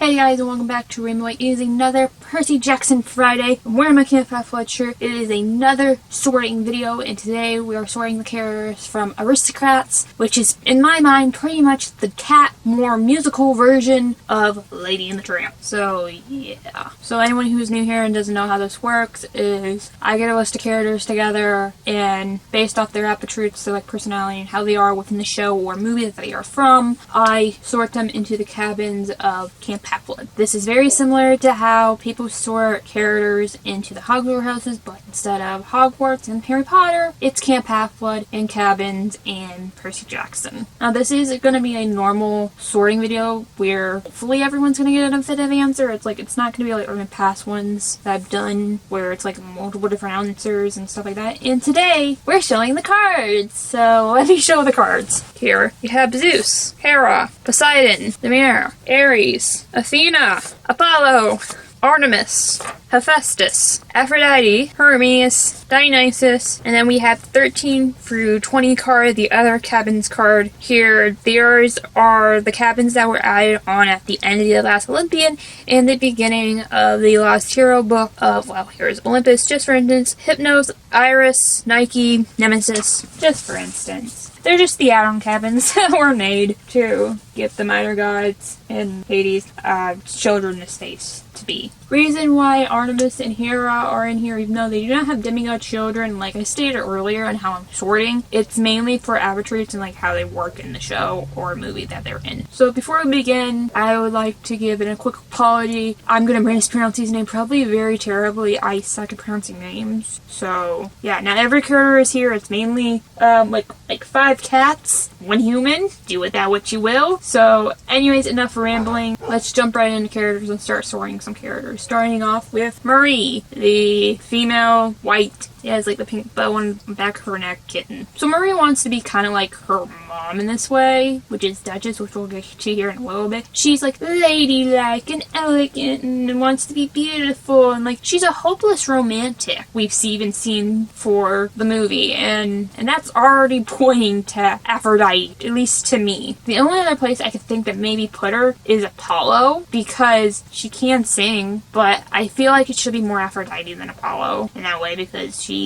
Hey guys, and welcome back to Rainbow. It is another Percy Jackson Friday. I'm wearing my Camp Half-Blood shirt. It is another sorting video, and today we are sorting the characters from Aristocats, which is, in my mind, pretty much the cat, more musical version of Lady and the Tramp. So, yeah. So anyone who's new here and doesn't know how this works is I get a list of characters together, and based off their attributes, their personality, and how they are within the show or movie that they are from, I sort them into the cabins of Camp Half-Blood. This is very similar to how people sort characters into the Hogwarts houses, but instead of Hogwarts and Harry Potter, it's Camp Half-Blood and cabins and Percy Jackson. Now this is going to be a normal sorting video where hopefully everyone's going to get a definitive answer. It's not going to be like my past ones that I've done where it's like multiple different answers and stuff like that. And today we're showing the cards. So let me show the cards. Here you have Zeus, Hera, Poseidon, the Mirror, Ares, Athena, Apollo, Artemis, Hephaestus, Aphrodite, Hermes, Dionysus, and then we have 13 through 20 card, the other cabins card here. These are the cabins that were added on at the end of The Last Olympian and the beginning of the Lost Hero book of, well, here's Olympus, just for instance, Hypnos, Iris, Nike, Nemesis, just for instance. They're just the add-on cabins that were made to give the minor gods and Hades children a space to be. Reason why Artemis and Hera are in here, even though they do not have demigod children, like I stated earlier and how I'm sorting, it's mainly for attributes and how they work in the show or movie that they're in. So before we begin, I would like to give a quick apology. I'm gonna mispronounce his name probably very terribly. I suck at pronouncing names. So yeah, now every character is here. It's mainly like 5 cats, 1 human. Do with that what you will. So anyways, enough rambling. Let's jump right into characters and start sorting some characters. Starting off with Marie, the female white. She has the pink bow on the back of her neck kitten. So Marie wants to be kind of like her mom in this way, which is Duchess, which we'll get to here in a little bit. She's ladylike and elegant and wants to be beautiful, and she's a hopeless romantic. We've even seen for the movie, and that's already pointing to Aphrodite, at least to me. The only other place I could think that maybe put her is Apollo, because she can sing, but I feel like it should be more Aphrodite than Apollo in that way, because she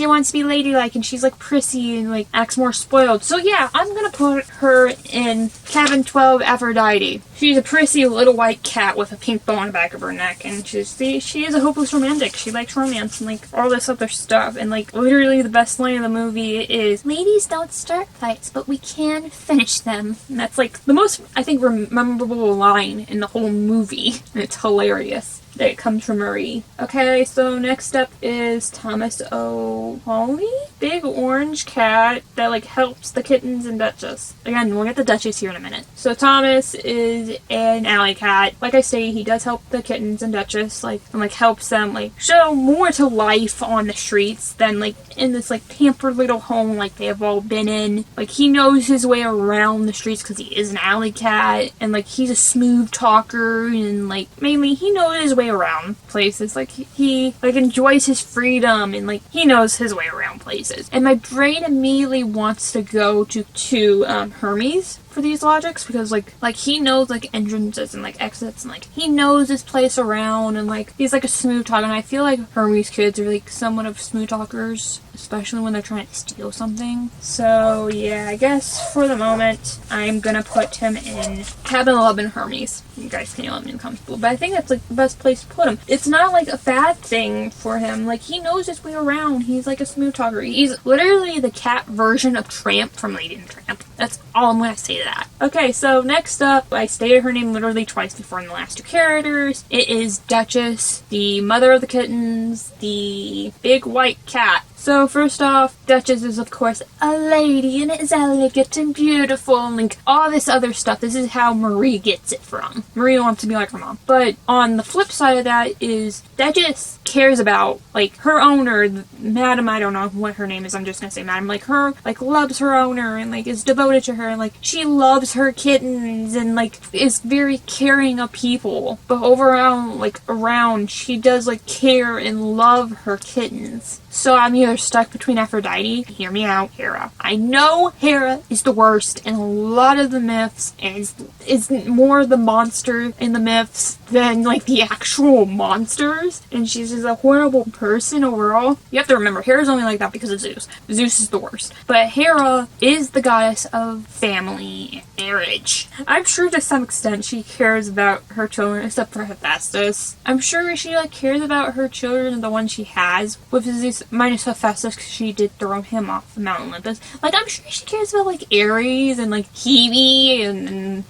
wants to be ladylike and she's prissy and acts more spoiled. So yeah, I'm gonna put her in cabin 12, Aphrodite. She's a prissy little white cat with a pink bow on the back of her neck, and she is a hopeless romantic. She likes romance and all this other stuff, and literally the best line of the movie is, ladies don't start fights, but we can finish them. And that's the most, I think, memorable line in the whole movie, and it's hilarious that it comes from Marie. Okay, so next up is Thomas O'Holly? Big orange cat that helps the kittens and Duchess. Again, we'll get the Duchess here in a minute. So Thomas is an alley cat. Like I say, he does help the kittens and Duchess, and helps them show more to life on the streets than in this pampered little home they have all been in. He knows his way around the streets because he is an alley cat, and he's a smooth talker, and mainly he knows his way around places. He enjoys his freedom, and he knows his way around places. And my brain immediately wants to go to Hermes for these logics, because he knows entrances and exits, and he knows his place around, and he's a smooth talker, and I feel Hermes kids are somewhat of smooth talkers, especially when they're trying to steal something. So yeah, I guess for the moment I'm gonna put him in cabin 11, Hermes. You guys can let me know in the comments below, but I think that's the best place to put him. It's not a bad thing for him. He knows his way around. He's a smooth talker. He's literally the cat version of Tramp from Lady and the Tramp. That's all I'm gonna say to that. Okay, so next up, I stated her name literally twice before in the last 2 characters. It is Duchess, the mother of the kittens, the big white cat. So first off, Duchess is of course a lady and is elegant and beautiful and all this other stuff. This is how Marie gets it from. Marie wants to be like her mom. But on the flip side of that is Duchess cares about her owner, Madam, I don't know what her name is, I'm just gonna say Madam, her loves her owner and is devoted to her, and she loves her kittens and is very caring of people. But overall around she does care and love her kittens. So I'm either stuck between Aphrodite, hear me out, Hera. I know Hera is the worst in a lot of the myths, and is more the monster in the myths than like the actual monsters, and she's just a horrible person overall. You have to remember, Hera's only like that because of Zeus. Zeus is the worst. But Hera is the goddess of family and marriage. I'm sure to some extent she cares about her children, except for Hephaestus. I'm sure she like cares about her children, the one she has with Zeus, minus Hephaestus, because she did throw him off Mount Olympus. Like, I'm sure she cares about like Ares and like Hebe and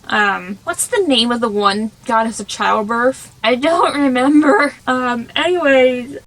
what's the name of the one goddess of childbirth? I don't remember. Anyways.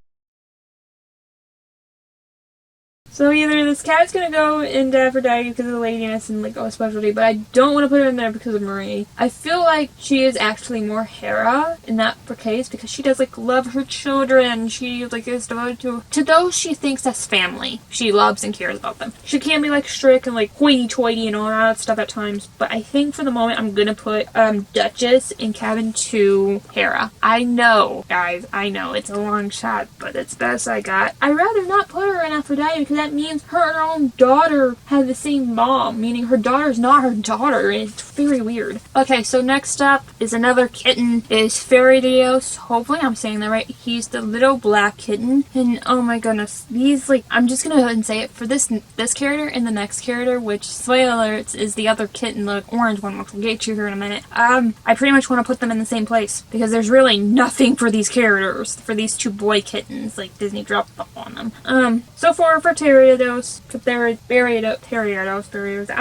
So either this cat's gonna go into Aphrodite because of the ladiness and like all specialty, but I don't want to put her in there because of Marie. I feel like she is actually more Hera in that case because she does like love her children. She like is devoted to those she thinks that's family. She loves and cares about them. She can be like strict and like hoity-toity and all that stuff at times, but I think for the moment I'm gonna put Duchess in cabin 2 Hera. I know, guys, I know it's a long shot, but it's the best I got. I'd rather not put her in Aphrodite because that means her own daughter had the same mom, meaning her daughter's not her daughter, and it's very weird. Okay, so next up is another kitten, is Feridios. Hopefully I'm saying that right. He's the little black kitten, and oh my goodness, these like, I'm just gonna go ahead and say it, for this character and the next character, which, spoiler alerts, is the other kitten, the orange one, which we'll get to here in a minute. I pretty much want to put them in the same place, because there's really nothing for these characters, for these two boy kittens, like Disney dropped the ball on them. So far for Teriados, I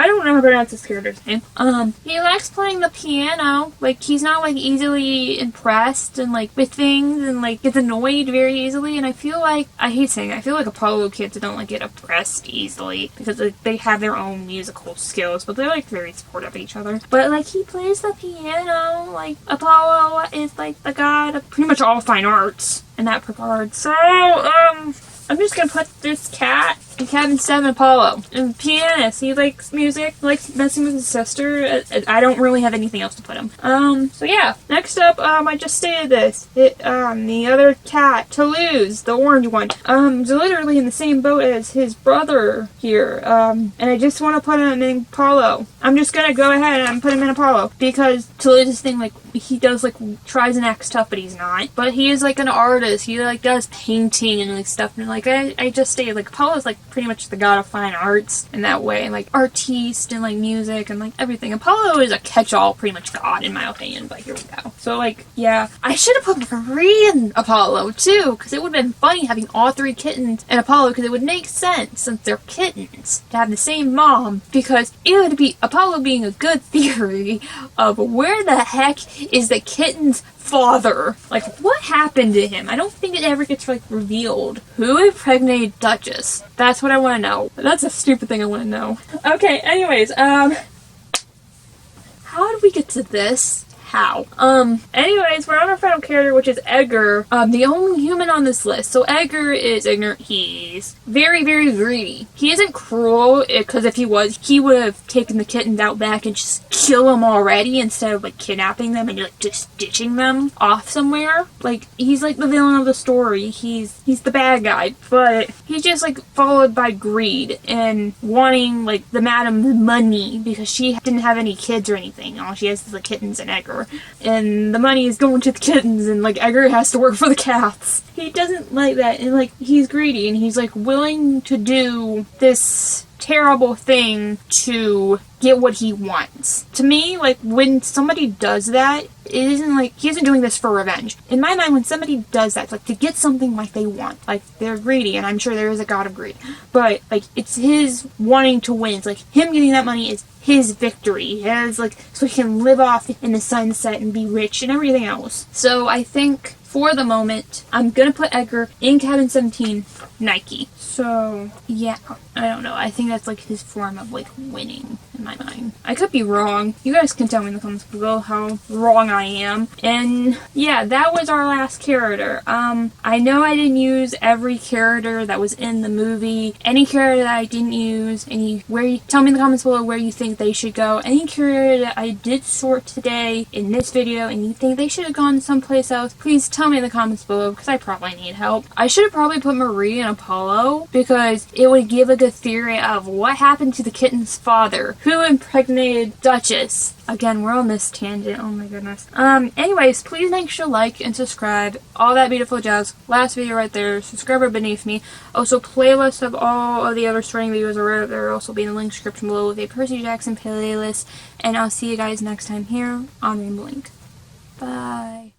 don't know how to pronounce this character's name. He likes playing the piano. Like, he's not like easily impressed and like with things, and like gets annoyed very easily, and I feel like, I hate saying it, I feel like Apollo kids don't like get impressed easily because like, they have their own musical skills, but they're like very supportive of each other. But like, he plays the piano. Like, Apollo is like the god of pretty much all fine arts in that regard. So, I'm just gonna put this cat in cabin 7 Apollo. And pianist, he likes music, likes messing with his sister. I don't really have anything else to put him. So yeah. Next up, I just stated this. The other cat, Toulouse, the orange one, is literally in the same boat as his brother here. And I just want to put him in Apollo. I'm just gonna go ahead and put him in Apollo because Toulouse's thing, like, he does like tries and acts tough, but he's not. But he is like an artist. He like does painting and like stuff. And like I just stated, like, Apollo is like pretty much the god of fine arts in that way, like artiste and like music and like everything. Apollo is a catch-all pretty much god in my opinion, but here we go. So like, yeah, I should have put Marie in Apollo too, because it would have been funny having all 3 kittens in Apollo, because it would make sense since they're kittens to have the same mom, because it would be Apollo being a good theory of where the heck is the kitten's father. Like, what happened to him? I don't think it ever gets like revealed. Who impregnated Duchess? That's what I want to know. That's a stupid thing I want to know. Okay, anyways, how did we get to this? How? Anyways, we're on our final character, which is Edgar, the only human on this list. So Edgar is ignorant. He's very, very greedy. He isn't cruel, because if he was, he would have taken the kittens out back and just kill them already instead of like kidnapping them and like just ditching them off somewhere. Like, he's like the villain of the story. He's the bad guy, but he's just like followed by greed and wanting like the madam's money, because she didn't have any kids or anything. All she has is the kittens and Edgar. And the money is going to the kittens, and like Edgar has to work for the cats. He doesn't like that, and like he's greedy, and he's like willing to do this terrible thing to get what he wants. To me, like, when somebody does that, it isn't like, he isn't doing this for revenge. In my mind, when somebody does that, it's like to get something like they want. Like, they're greedy, and I'm sure there is a god of greed. But, like, it's his wanting to win. It's like, him getting that money is his victory. His, like, so he can live off in the sunset and be rich and everything else. So, I think, for the moment, I'm gonna put Edgar in cabin 17, Nike. So, yeah, I don't know. I think that's like his form of like winning in my mind. I could be wrong. You guys can tell me in the comments below how wrong I am. And yeah, that was our last character. I know I didn't use every character that was in the movie. Any character that I didn't use, tell me in the comments below where you think they should go. Any character that I did sort today in this video and you think they should have gone someplace else, please tell tell me in the comments below, because I probably need help. I should have probably put Marie and Apollo, because it would give a good theory of what happened to the kitten's father, who impregnated Duchess. Again, we're on this tangent. Oh my goodness. Anyways, please make sure to like and subscribe. All that beautiful jazz. Last video right there. Subscriber beneath me. Also, playlist of all of the other sorting videos are right there. Also be in the link description below with a Percy Jackson playlist. And I'll see you guys next time here on Rainbow Link. Bye.